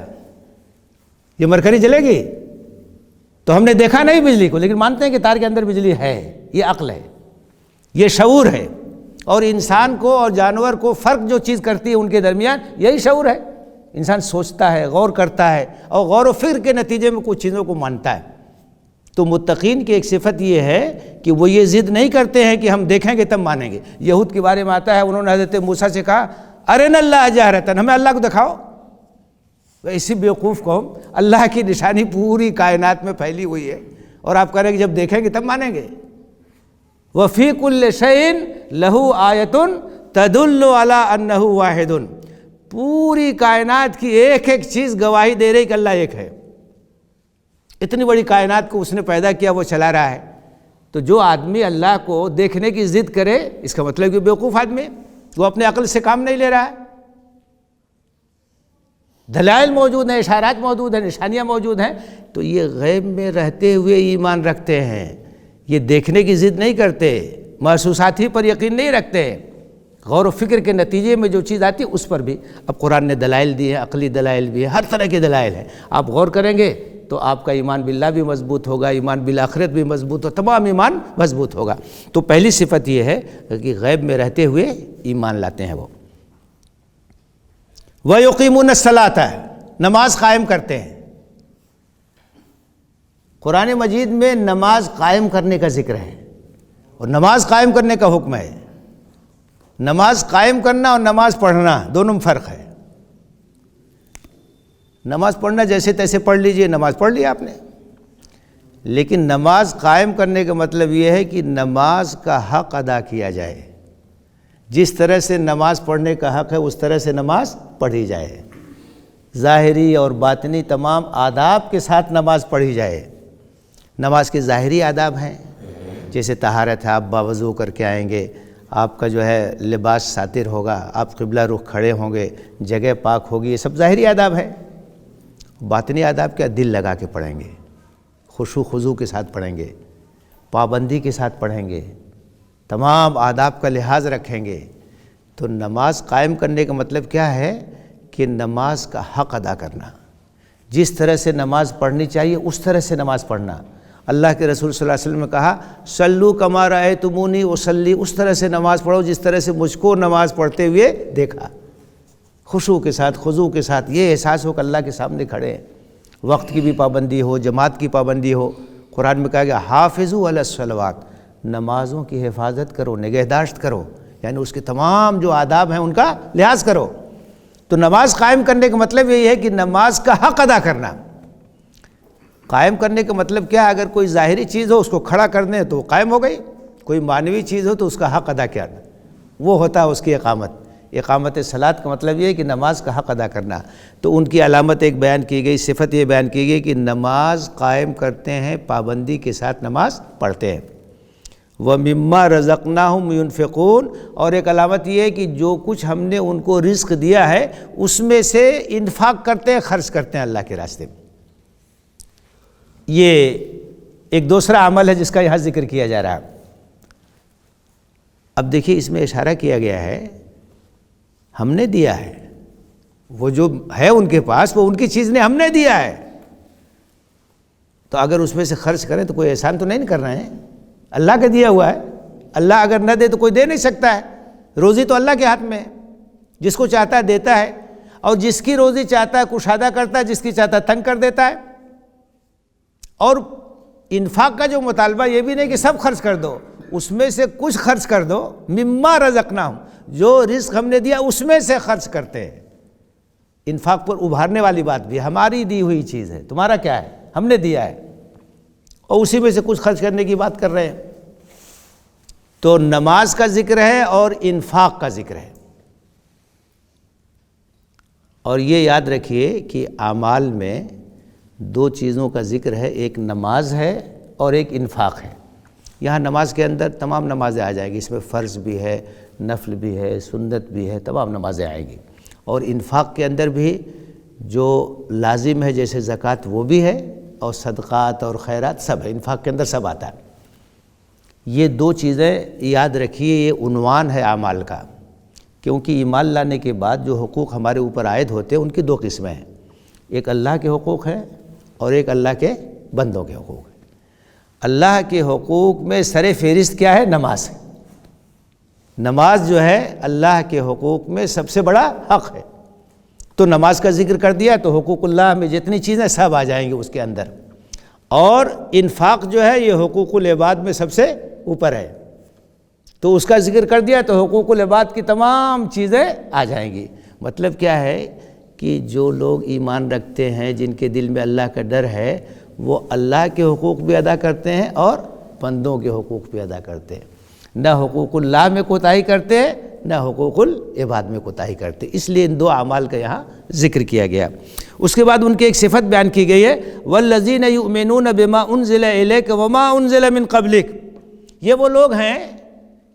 یہ مرکری جلے گی؟ تو ہم نے دیکھا نہیں بجلی کو لیکن مانتے ہیں کہ تار کے اندر بجلی ہے۔ یہ عقل ہے، یہ شعور ہے۔ اور انسان کو اور جانور کو فرق جو چیز کرتی ہے ان کے درمیان یہی شعور ہے۔ انسان سوچتا ہے، غور کرتا ہے اور غور و فکر کے نتیجے میں کچھ چیزوں کو مانتا ہے۔ تو متقین کی ایک صفت یہ ہے کہ وہ یہ ضد نہیں کرتے ہیں کہ ہم دیکھیں گے تب مانیں گے۔ یہود کے بارے میں آتا ہے، انہوں نے حضرت موسیٰ سے کہا ارنا اللہ جہرتاً، ہمیں اللہ کو دکھاؤ۔ ایسی بیوقوف قوم، اللہ کی نشانی پوری کائنات میں پھیلی ہوئی ہے اور آپ کہہ رہے ہیں کہ جب دیکھیں گے تب مانیں گے۔ وَفِي كُلِّ شَيْءٍ لَهُ آیَةٌ تَدُلُّ عَلَىٰ أَنَّهُ وَاحِدٌ، پوری کائنات کی ایک ایک چیز گواہی دے رہی کہ اللہ ایک ہے۔ اتنی بڑی کائنات کو اس نے پیدا کیا، وہ چلا رہا ہے۔ تو جو آدمی اللہ کو دیکھنے کی ضد کرے اس کا مطلب کہ بیوقوف آدمی ہے، وہ اپنے عقل سے کام نہیں لے رہا ہے۔ دلائل موجود ہیں، اشارات موجود ہیں، نشانیاں موجود ہیں، تو یہ غیب میں رہتے ہوئے ایمان رکھتے ہیں، یہ دیکھنے کی ضد نہیں کرتے، محسوسات ہی پر یقین نہیں رکھتے، غور و فکر کے نتیجے میں جو چیز آتی ہے اس پر بھی۔ اب قرآن نے دلائل دی ہیں، عقلی دلائل بھی ہیں، ہر طرح کے دلائل ہیں۔ آپ غور کریں گے تو آپ کا ایمان باللہ بھی مضبوط ہوگا، ایمان بالآخرت بھی مضبوط ہوگا، تمام ایمان مضبوط ہوگا۔ تو پہلی صفت یہ ہے کہ غیب میں رہتے ہوئے ایمان لاتے ہیں وہ۔ وَيُقِيمُونَ الصَّلَاةَ، نماز قائم کرتے ہیں۔ قرآن مجید میں نماز قائم کرنے کا ذکر ہے اور نماز قائم کرنے کا حکم ہے۔ نماز قائم کرنا اور نماز پڑھنا دونوں میں فرق ہے۔ نماز پڑھنا جیسے تیسے پڑھ لیجئے، نماز پڑھ لی آپ نے، لیکن نماز قائم کرنے کا مطلب یہ ہے کہ نماز کا حق ادا کیا جائے، جس طرح سے نماز پڑھنے کا حق ہے اس طرح سے نماز پڑھی جائے، ظاہری اور باطنی تمام آداب کے ساتھ نماز پڑھی جائے۔ نماز کے ظاہری آداب ہیں، جیسے طہارت ہے، آپ باوضو کر کے آئیں گے، آپ کا جو ہے لباس ساتر ہوگا، آپ قبلہ رخ کھڑے ہوں گے، جگہ پاک ہوگی، یہ سب ظاہری آداب ہے۔ باطنی آداب کیا؟ دل لگا کے پڑھیں گے، خشوع خضوع کے ساتھ پڑھیں گے، پابندی کے ساتھ پڑھیں گے، تمام آداب کا لحاظ رکھیں گے، تو نماز قائم کرنے کا مطلب کیا ہے کہ نماز کا حق ادا کرنا، جس طرح سے نماز پڑھنی چاہیے اس طرح سے نماز پڑھنا۔ اللہ کے رسول صلی اللہ علیہ وسلم نے کہا صلو کما رأیتمونی اصلی، اس طرح سے نماز پڑھو جس طرح سے مجھ کو نماز پڑھتے ہوئے دیکھا، خشوع کے ساتھ، خضوع کے ساتھ، یہ احساس ہو کہ اللہ کے سامنے کھڑے ہیں، وقت کی بھی پابندی ہو، جماعت کی پابندی ہو۔ قرآن میں کہا گیا حافظوا علی الصلوات، نمازوں کی حفاظت کرو، نگہداشت کرو، یعنی اس کے تمام جو آداب ہیں ان کا لحاظ کرو۔ تو نماز قائم کرنے کا مطلب یہی ہے کہ نماز کا حق ادا کرنا۔ قائم کرنے کا مطلب کیا ہے؟ اگر کوئی ظاہری چیز ہو اس کو کھڑا کر دیں تو وہ قائم ہو گئی، کوئی معنوی چیز ہو تو اس کا حق ادا کیا، وہ ہوتا ہے اس کی اقامت۔ اقامت صلاۃ کا مطلب یہ ہے کہ نماز کا حق ادا کرنا۔ تو ان کی علامت ایک بیان کی گئی، صفت یہ بیان کی گئی کہ نماز قائم کرتے ہیں، پابندی کے ساتھ نماز پڑھتے ہیں۔ وَمِمَّا رَزَقْنَاهُمْ يُنْفِقُونَ، اور ایک علامت یہ ہے کہ جو کچھ ہم نے ان کو رزق دیا ہے اس میں سے انفاق کرتے ہیں، خرچ کرتے ہیں اللہ کے راستے میں۔ یہ ایک دوسرا عمل ہے جس کا یہاں ذکر کیا جا رہا ہے۔ اب دیکھیے اس میں اشارہ کیا گیا ہے ہم نے دیا ہے، وہ جو ہے ان کے پاس وہ ان کی چیز نے ہم نے دیا ہے، تو اگر اس میں سے خرچ کریں تو کوئی احسان تو نہیں کر رہے ہیں، اللہ کا دیا ہوا ہے۔ اللہ اگر نہ دے تو کوئی دے نہیں سکتا ہے، روزی تو اللہ کے ہاتھ میں ہے، جس کو چاہتا ہے دیتا ہے، اور جس کی روزی چاہتا ہے کشادہ کرتا ہے، جس کی چاہتا ہے تنگ کر دیتا ہے۔ اور انفاق کا جو مطالبہ یہ بھی نہیں کہ سب خرچ کر دو، اس میں سے کچھ خرچ کر دو، مما رزقناہم، جو رزق ہم نے دیا اس میں سے خرچ کرتے ہیں۔ انفاق پر ابھارنے والی بات بھی، ہماری دی ہوئی چیز ہے، تمہارا کیا ہے، ہم نے دیا ہے، اور اسی میں سے کچھ خرچ کرنے کی بات کر رہے ہیں۔ تو نماز کا ذکر ہے اور انفاق کا ذکر ہے، اور یہ یاد رکھیے کہ اعمال میں دو چیزوں کا ذکر ہے، ایک نماز ہے اور ایک انفاق ہے۔ یہاں نماز کے اندر تمام نمازیں آ جائیں گی، اس میں فرض بھی ہے، نفل بھی ہے، سنت بھی ہے، تمام نمازیں آئیں گی۔ اور انفاق کے اندر بھی جو لازم ہے جیسے زکوٰۃ وہ بھی ہے، اور صدقات اور خیرات سب ہے، انفاق کے اندر سب آتا ہے۔ یہ دو چیزیں یاد رکھیے، یہ عنوان ہے اعمال کا، کیونکہ ایمان لانے کے بعد جو حقوق ہمارے اوپر عائد ہوتے ہیں ان کی دو قسمیں ہیں، ایک اللہ کے حقوق ہیں اور ایک اللہ کے بندوں کے حقوق ہیں۔ اللہ کے حقوق میں سر فہرست کیا ہے؟ نماز ہے۔ نماز جو ہے اللہ کے حقوق میں سب سے بڑا حق ہے، تو نماز کا ذکر کر دیا تو حقوق اللہ میں جتنی چیزیں سب آ جائیں گی اس کے اندر۔ اور انفاق جو ہے یہ حقوق العباد میں سب سے اوپر ہے، تو اس کا ذکر کر دیا تو حقوق العباد کی تمام چیزیں آ جائیں گی۔ مطلب کیا ہے کہ جو لوگ ایمان رکھتے ہیں، جن کے دل میں اللہ کا ڈر ہے، وہ اللہ کے حقوق بھی ادا کرتے ہیں اور بندوں کے حقوق بھی ادا کرتے ہیں، نہ حقوق اللہ میں کوتاہی کرتے ہیں نہ حقوق العباد میں کوتاہی کرتے، اس لیے ان دو اعمال کا یہاں ذکر کیا گیا۔ اس کے بعد ان کی ایک صفت بیان کی گئی ہے والذین یؤمنون بما انزل الیک وما انزل من قبلک، یہ وہ لوگ ہیں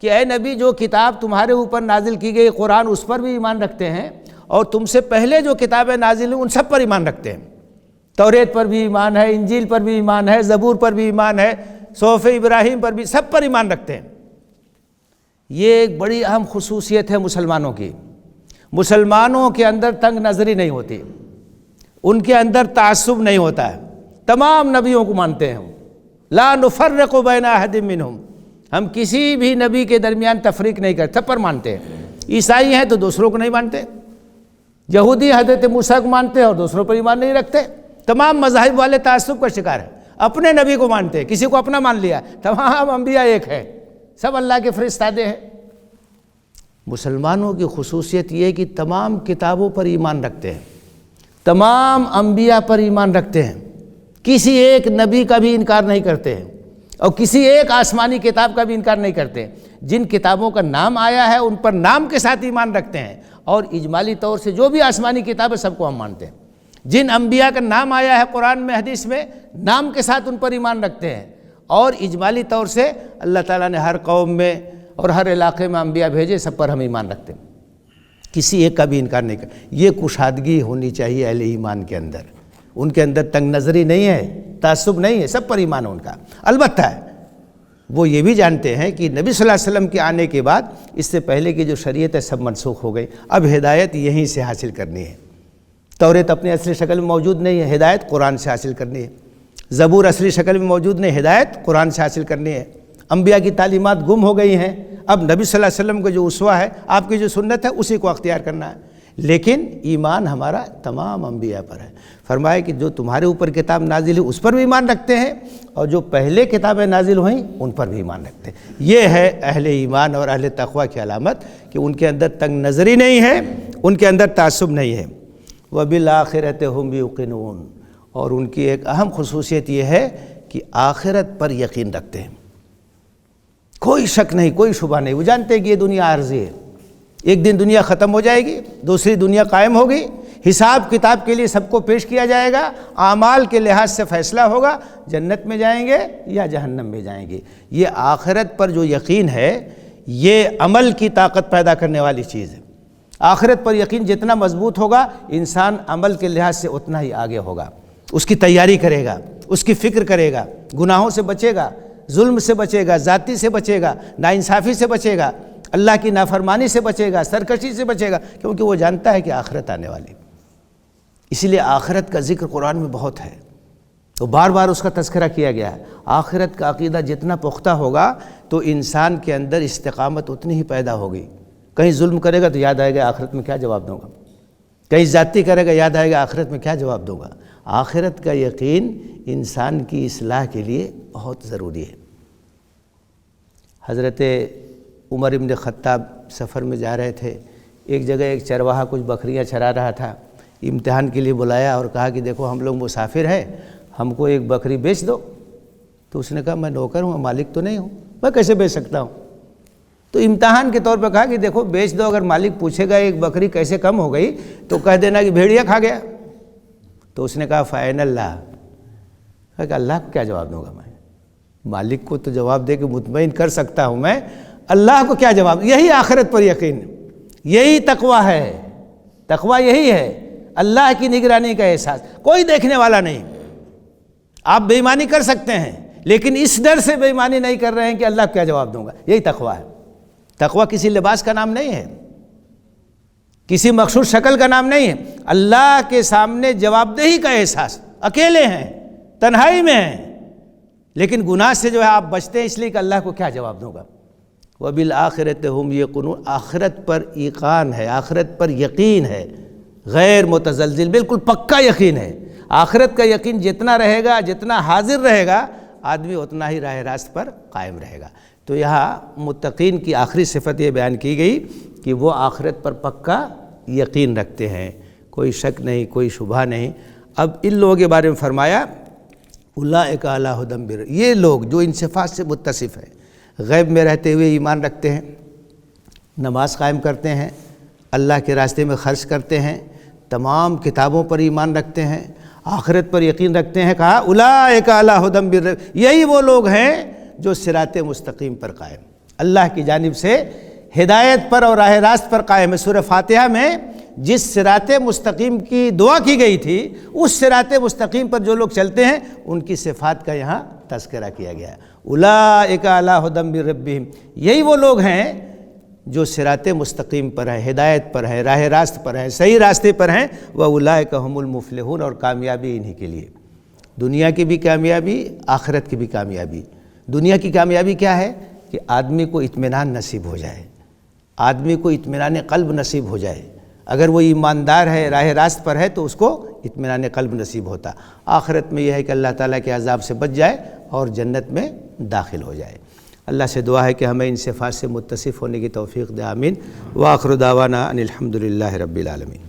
کہ اے نبی جو کتاب تمہارے اوپر نازل کی گئی قرآن اس پر بھی ایمان رکھتے ہیں، اور تم سے پہلے جو کتابیں نازل ہوئی ان سب پر ایمان رکھتے ہیں، توریت پر بھی ایمان ہے، انجیل پر بھی ایمان ہے، زبور پر بھی ایمان ہے، صحف ابراہیم پر بھی، سب پر ایمان رکھتے ہیں۔ یہ ایک بڑی اہم خصوصیت ہے مسلمانوں کی، مسلمانوں کے اندر تنگ نظری نہیں ہوتی، ان کے اندر تعصب نہیں ہوتا ہے، تمام نبیوں کو مانتے ہیں، لا نفرق بین احد منہم، ہم کسی بھی نبی کے درمیان تفریق نہیں کرتے، سب پر مانتے ہیں۔ عیسائی ہیں تو دوسروں کو نہیں مانتے، یہودی حضرت موسیٰ کو مانتے ہیں اور دوسروں پر ایمان نہیں رکھتے، تمام مذاہب والے تعصب کا شکار ہیں، اپنے نبی کو مانتے ہیں، کسی کو اپنا مان لیا، تمام انبیاء ایک ہیں، سب اللہ کے فرستادے ہیں۔ مسلمانوں کی خصوصیت یہ ہے کہ تمام کتابوں پر ایمان رکھتے ہیں، تمام انبیاء پر ایمان رکھتے ہیں، کسی ایک نبی کا بھی انکار نہیں کرتے ہیں، اور کسی ایک آسمانی کتاب کا بھی انکار نہیں کرتے، جن کتابوں کا نام آیا ہے ان پر نام کے ساتھ ایمان رکھتے ہیں، اور اجمالی طور سے جو بھی آسمانی کتاب ہے سب کو ہم مانتے ہیں، جن انبیاء کا نام آیا ہے قرآن میں حدیث میں نام کے ساتھ ان پر ایمان رکھتے ہیں، اور اجمالی طور سے اللہ تعالیٰ نے ہر قوم میں اور ہر علاقے میں انبیاء بھیجے، سب پر ہم ایمان رکھتے ہیں، کسی ایک کا بھی انکار نہیں کرتے۔ یہ کشادگی ہونی چاہیے اہل ایمان کے اندر، ان کے اندر تنگ نظری نہیں ہے، تعصب نہیں ہے، سب پر ایمان ہے ان کا۔ البتہ وہ یہ بھی جانتے ہیں کہ نبی صلی اللہ علیہ وسلم کے آنے کے بعد اس سے پہلے کی جو شریعت ہے سب منسوخ ہو گئی، اب ہدایت یہیں سے حاصل کرنی ہے۔ توریت اپنی اصلی شکل میں موجود نہیں ہے، ہدایت قرآن سے حاصل کرنی ہے۔ زبور اصلی شکل میں موجود نہیں، ہدایت قرآن سے حاصل کرنی ہے۔ انبیاء کی تعلیمات گم ہو گئی ہیں، اب نبی صلی اللہ علیہ وسلم کا جو اسوہ ہے، آپ کی جو سنت ہے، اسی کو اختیار کرنا ہے۔ لیکن ایمان ہمارا تمام انبیاء پر ہے۔ فرمایا کہ جو تمہارے اوپر کتاب نازل ہے اس پر بھی ایمان رکھتے ہیں، اور جو پہلے کتابیں نازل ہوئیں ان پر بھی ایمان رکھتے ہیں۔ یہ ہے اہل ایمان اور اہل تقوی کی علامت کہ ان کے اندر تنگ نظری نہیں ہے، ان کے اندر تعصب نہیں ہے۔ وَبِالْآخِرَةِ هُمْ يُوقِنُونَ، اور ان کی ایک اہم خصوصیت یہ ہے کہ آخرت پر یقین رکھتے ہیں، کوئی شک نہیں، کوئی شبہ نہیں۔ وہ جانتے ہیں کہ یہ دنیا عارضی ہے، ایک دن دنیا ختم ہو جائے گی، دوسری دنیا قائم ہوگی، حساب کتاب کے لیے سب کو پیش کیا جائے گا، اعمال کے لحاظ سے فیصلہ ہوگا، جنت میں جائیں گے یا جہنم میں جائیں گے۔ یہ آخرت پر جو یقین ہے یہ عمل کی طاقت پیدا کرنے والی چیز ہے۔ آخرت پر یقین جتنا مضبوط ہوگا انسان عمل کے لحاظ سے اتنا ہی آگے ہوگا، اس کی تیاری کرے گا، اس کی فکر کرے گا، گناہوں سے بچے گا، ظلم سے بچے گا، ذاتی سے بچے گا، ناانصافی سے بچے گا، اللہ کی نافرمانی سے بچے گا، سرکشی سے بچے گا، کیونکہ وہ جانتا ہے کہ آخرت آنے والی۔ اسی لیے آخرت کا ذکر قرآن میں بہت ہے، تو بار بار اس کا تذکرہ کیا گیا ہے۔ آخرت کا عقیدہ جتنا پختہ ہوگا تو انسان کے اندر استقامت اتنی ہی پیدا ہوگی۔ کہیں ظلم کرے گا تو یاد آئے گا آخرت میں کیا جواب دوں گا، کہیں زیادتی کرے گا یاد آئے گا آخرت میں کیا جواب دوں گا۔ آخرت کا یقین انسان کی اصلاح کے لیے بہت ضروری ہے۔ حضرت عمر ابن خطاب سفر میں جا رہے تھے، ایک جگہ ایک چرواہا کچھ بکریاں چرا رہا تھا، امتحان کے لیے بلایا اور کہا کہ دیکھو ہم لوگ مسافر ہیں، ہم کو ایک بکری بیچ دو۔ تو اس نے کہا میں نوکر ہوں، مالک تو نہیں ہوں، میں کیسے بیچ سکتا ہوں؟ تو امتحان کے طور پہ کہا کہ دیکھو بیچ دو، اگر مالک پوچھے گا ایک بکری کیسے کم ہو گئی تو کہہ دینا کہ بھیڑیا کھا گیا۔ تو اس نے کہا فَإِنَّ اللَّهَ، کہا کہ اللہ کو کیا جواب دوں گا میں؟ مالک کو تو جواب دے کے مطمئن کر سکتا ہوں میں، اللہ کو کیا جواب؟ یہی آخرت پر یقین، یہی تقویٰ ہے، تقویٰ یہی ہے، اللہ کی نگرانی کا احساس۔ کوئی دیکھنے والا نہیں، آپ بے ایمانی کر سکتے ہیں لیکن اس ڈر سے بے ایمانی نہیں کر رہے ہیں کہ اللہ کو کیا جواب دوں گا، یہی تقویٰ ہے۔ تقویٰ کسی لباس کا نام نہیں ہے، کسی مخصوص شکل کا نام نہیں ہے، اللہ کے سامنے جواب دہی کا احساس۔ اکیلے ہیں، تنہائی میں ہیں، لیکن گناہ سے جو ہے آپ بچتے ہیں اس لیے کہ اللہ کو کیا جواب دوں گا۔ وَبِالْآخِرَةِ هُمْ يُوقِنُونَ، آخرت پر ایقان ہے، آخرت پر یقین ہے، غیر متزلزل، بالکل پکا یقین ہے۔ آخرت کا یقین جتنا رہے گا، جتنا حاضر رہے گا، آدمی اتنا ہی راہ راست پر قائم رہے گا۔ تو یہاں متقین کی آخری صفت یہ بیان کی گئی کہ وہ آخرت پر پکا یقین رکھتے ہیں، کوئی شک نہیں، کوئی شبہ نہیں۔ اب ان لوگوں کے بارے میں فرمایا اولئک علی ھدی من ربہم، یہ لوگ جو ان صفات سے متصف ہیں، غیب میں رہتے ہوئے ایمان رکھتے ہیں، نماز قائم کرتے ہیں، اللہ کے راستے میں خرچ کرتے ہیں، تمام کتابوں پر ایمان رکھتے ہیں، آخرت پر یقین رکھتے ہیں۔ کہا اولئک علی ھدی من ربہم، یہی وہ لوگ ہیں جو صراط مستقیم پر قائم، اللہ کی جانب سے ہدایت پر اور راہ راست پر قائم ہے۔ سورہ فاتحہ میں جس صراط مستقیم کی دعا کی گئی تھی، اس صراط مستقیم پر جو لوگ چلتے ہیں ان کی صفات کا یہاں تذکرہ کیا گیا ہے۔ اولئک علی ھدی من ربہم، یہی وہ لوگ ہیں جو صراط مستقیم پر ہیں، ہدایت پر ہیں، راہ راست پر ہیں، صحیح راستے پر ہیں۔ وَأُولَئِكَ هُمُ الْمُفْلِحُونَ، اور کامیابی انہی کے لیے، دنیا کی بھی کامیابی، آخرت کی بھی کامیابی۔ دنیا کی کامیابی کیا ہے؟ کہ آدمی کو اطمینان نصیب ہو جائے، آدمی کو اطمینان قلب نصیب ہو جائے۔ اگر وہ ایماندار ہے، راہ راست پر ہے تو اس کو اطمینان قلب نصیب ہوتا۔ آخرت میں یہ ہے کہ اللہ تعالیٰ کے عذاب سے بچ جائے اور جنت میں داخل ہو جائے۔ اللہ سے دعا ہے کہ ہمیں ان صفات سے متصف ہونے کی توفیق دے، آمین۔ وآخر دعوانا ان الحمد للہ رب العالمین۔